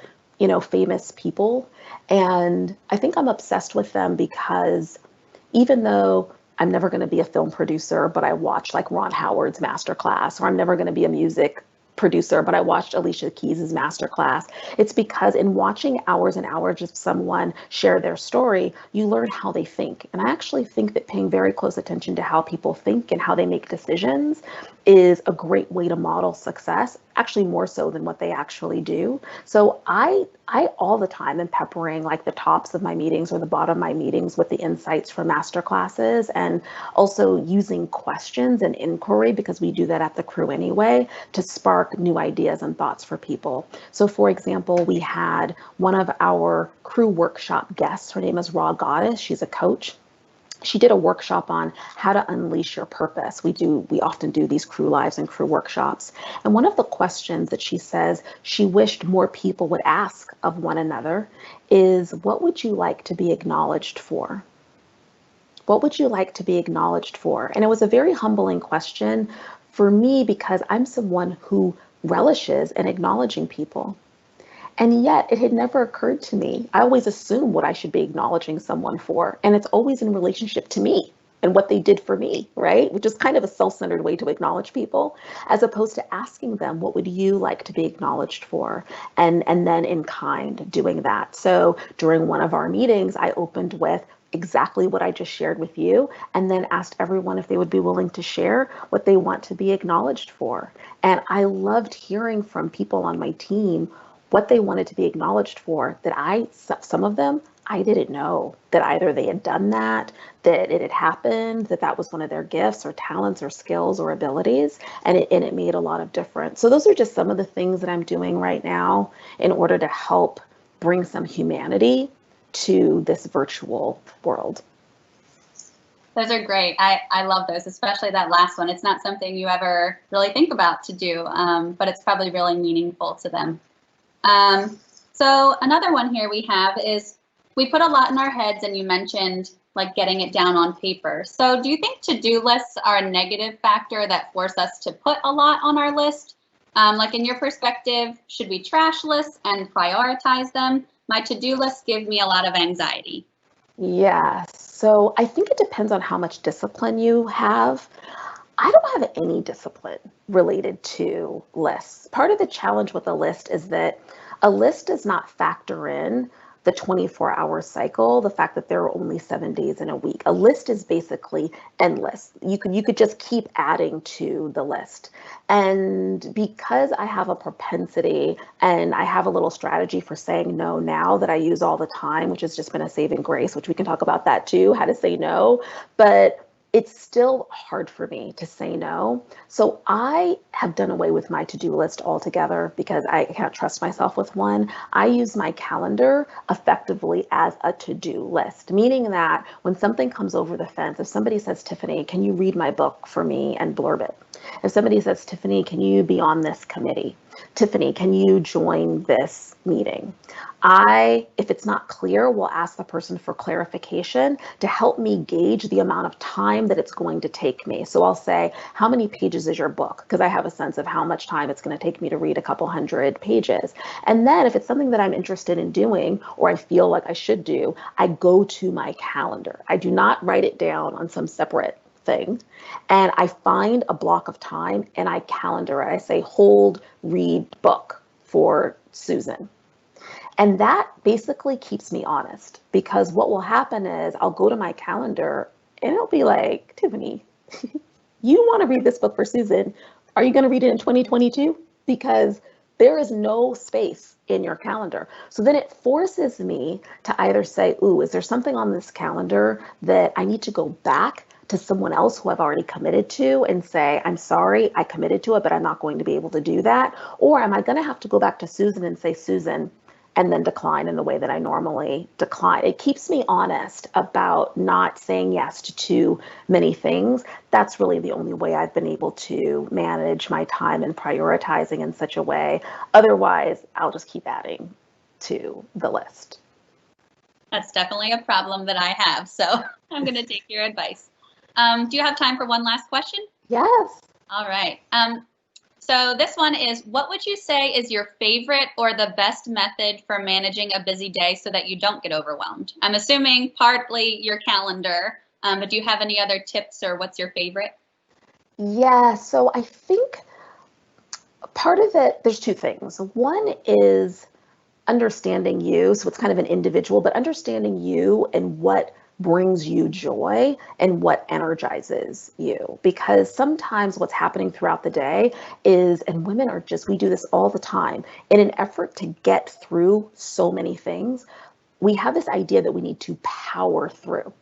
famous people. And I think I'm obsessed with them because even though I'm never going to be a film producer, but I watch like Ron Howard's masterclass, or I'm never going to be a music producer, but I watched Alicia Keys's masterclass. It's because in watching hours and hours of someone share their story, you learn how they think. And I actually think that paying very close attention to how people think and how they make decisions is a great way to model success, actually more so than what they actually do. So I all the time am peppering like the tops of my meetings or the bottom of my meetings with the insights from master classes, and also using questions and inquiry, because we do that at the crew anyway, to spark new ideas and thoughts for people. So for example, we had one of our crew workshop guests, her name is Raw Goddess, she's a coach. She did a workshop on how to unleash your purpose. We often do these crew lives and crew workshops. And one of the questions that she says she wished more people would ask of one another is, what would you like to be acknowledged for? What would you like to be acknowledged for? And it was a very humbling question for me because I'm someone who relishes in acknowledging people. And yet it had never occurred to me. I always assume what I should be acknowledging someone for. And it's always in relationship to me and what they did for me, right? Which is kind of a self-centered way to acknowledge people, as opposed to asking them, what would you like to be acknowledged for? And then in kind doing that. So during one of our meetings, I opened with exactly what I just shared with you, and then asked everyone if they would be willing to share what they want to be acknowledged for. And I loved hearing from people on my team what they wanted to be acknowledged for, that some of them, I didn't know that either they had done that it had happened, that was one of their gifts or talents or skills or abilities, and it made a lot of difference. So those are just some of the things that I'm doing right now in order to help bring some humanity to this virtual world. Those are great. I love those, especially that last one. It's not something you ever really think about to do, but it's probably really meaningful to them. So another one here we have is, we put a lot in our heads, and you mentioned like getting it down on paper. So do you think to-do lists are a negative factor that force us to put a lot on our list? Like in your perspective, should we trash lists and prioritize them? My to-do list gives me a lot of anxiety. Yes. So I think it depends on how much discipline you have. I don't have any discipline related to lists. Part of the challenge with a list is that a list does not factor in the 24-hour cycle, the fact that there are only 7 days in a week. A list is basically endless. You could just keep adding to the list. And because I have a propensity and I have a little strategy for saying no now that I use all the time, which has just been a saving grace, which we can talk about that too, how to say no. But it's still hard for me to say no. So I have done away with my to-do list altogether because I can't trust myself with one. I use my calendar effectively as a to-do list, meaning that when something comes over the fence, if somebody says, Tiffany, can you read my book for me and blurb it? If somebody says, Tiffany, can you be on this committee? Tiffany, can you join this meeting? If it's not clear, will ask the person for clarification to help me gauge the amount of time that it's going to take me. So I'll say, how many pages is your book? Because I have a sense of how much time it's going to take me to read a couple hundred pages. And then if it's something that I'm interested in doing or I feel like I should do, I go to my calendar. I do not write it down on some separate thing. And I find a block of time and I calendar it. I say, hold, read, book for Susan. And that basically keeps me honest because what will happen is I'll go to my calendar and it'll be like, Tiffany, you want to read this book for Susan. Are you going to read it in 2022? Because there is no space in your calendar. So then it forces me to either say, ooh, is there something on this calendar that I need to go back to someone else who I've already committed to and say, I'm sorry, I committed to it, but I'm not going to be able to do that? Or am I going to have to go back to Susan and say, Susan, and then decline in the way that I normally decline? It keeps me honest about not saying yes to too many things. That's really the only way I've been able to manage my time and prioritizing in such a way. Otherwise, I'll just keep adding to the list. That's definitely a problem that I have. So I'm going to take your advice. Do you have time for one last question? Yes. All right. So this one is, what would you say is your favorite or the best method for managing a busy day so that you don't get overwhelmed? I'm assuming partly your calendar, but do you have any other tips or what's your favorite? Yeah, so I think part of it, there's two things. One is understanding you. So it's kind of an individual, but understanding you and what brings you joy and what energizes you. Because sometimes what's happening throughout the day is, and women are just, we do this all the time, in an effort to get through so many things, we have this idea that we need to power through.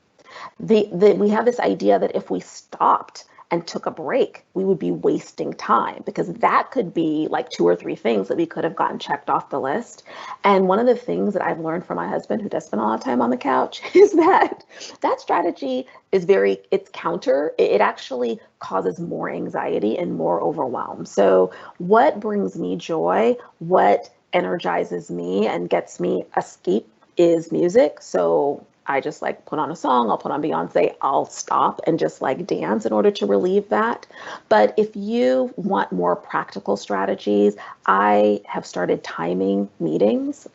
We have this idea that if we stopped and took a break, we would be wasting time because that could be like 2 or 3 things that we could have gotten checked off the list. And one of the things that I've learned from my husband, who does spend a lot of time on the couch, is that that strategy is it's counter. It actually causes more anxiety and more overwhelm. So what brings me joy, what energizes me and gets me escape is music. So I just like put on a song, I'll put on Beyonce, I'll stop and just like dance in order to relieve that. But if you want more practical strategies, I have started timing meetings.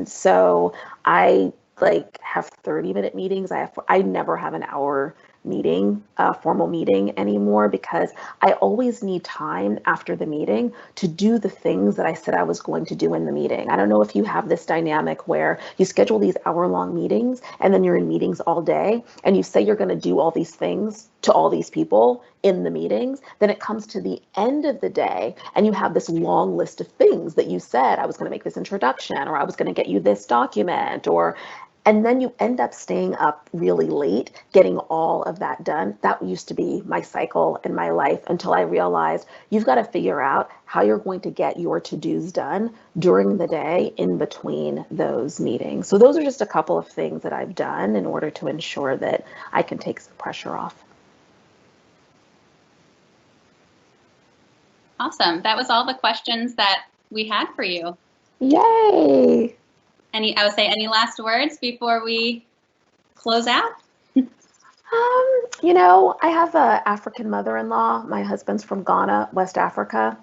So I like have 30-minute meetings. I never have an hour meeting, formal meeting anymore because I always need time after the meeting to do the things that I said I was going to do in the meeting. I don't know if you have this dynamic where you schedule these hour-long meetings and then you're in meetings all day and you say you're going to do all these things to all these people in the meetings, then it comes to the end of the day and you have this long list of things that you said, I was going to make this introduction or I was going to get you this document and then you end up staying up really late, getting all of that done. That used to be my cycle in my life until I realized you've got to figure out how you're going to get your to-dos done during the day in between those meetings. So those are just a couple of things that I've done in order to ensure that I can take some pressure off. Awesome. That was all the questions that we had for you. Yay! I would say any last words before we close out? I have an African mother-in-law. My husband's from Ghana, West Africa.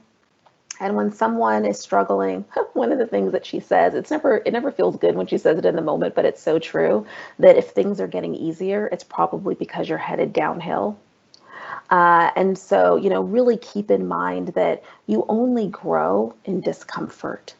And when someone is struggling, one of the things that she says, it never feels good when she says it in the moment, but it's so true that if things are getting easier, it's probably because you're headed downhill. And so, really keep in mind that you only grow in discomfort.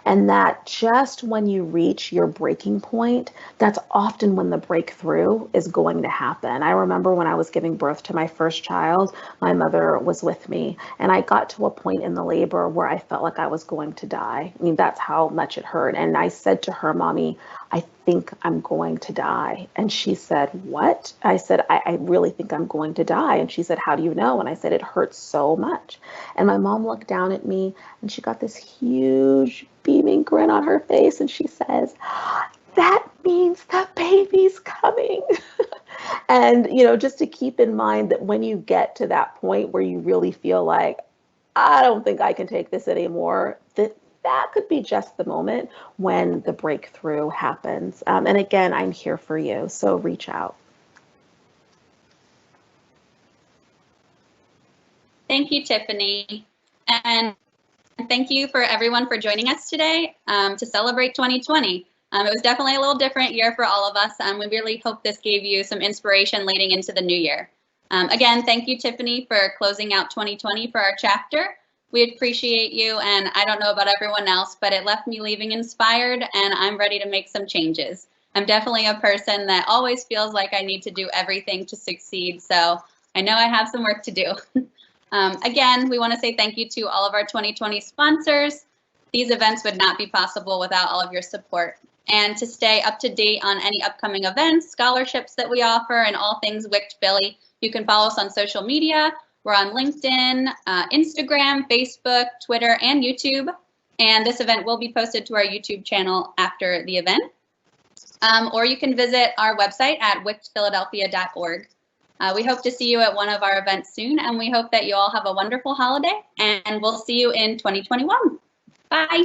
And that just when you reach your breaking point, that's often when the breakthrough is going to happen. I remember when I was giving birth to my first child, my mother was with me, and I got to a point in the labor where I felt like I was going to die. I mean, that's how much it hurt. And I said to her, Mommy, I think I'm going to die. And she said, What? I said, I really think I'm going to die. And she said, How do you know? And I said, It hurts so much. And my mom looked down at me and she got this huge beaming grin on her face and she says, That means the baby's coming. And, just to keep in mind that when you get to that point where you really feel like, I don't think I can take this anymore, that could be just the moment when the breakthrough happens. And again, I'm here for you, so reach out. Thank you, Tiffany. And thank you for everyone for joining us today to celebrate 2020. It was definitely a little different year for all of us. We really hope this gave you some inspiration leading into the new year. Again, thank you, Tiffany, for closing out 2020 for our chapter. We appreciate you, and I don't know about everyone else, but it left me leaving inspired, and I'm ready to make some changes. I'm definitely a person that always feels like I need to do everything to succeed, so I know I have some work to do. Again, we want to say thank you to all of our 2020 sponsors. These events would not be possible without all of your support. And to stay up to date on any upcoming events, scholarships that we offer, and all things WICT Philly, you can follow us on social media. We're on LinkedIn, Instagram, Facebook, Twitter, and YouTube. And this event will be posted to our YouTube channel after the event. Or you can visit our website at wictphiladelphia.org. We hope to see you at one of our events soon, and we hope that you all have a wonderful holiday, and we'll see you in 2021. Bye.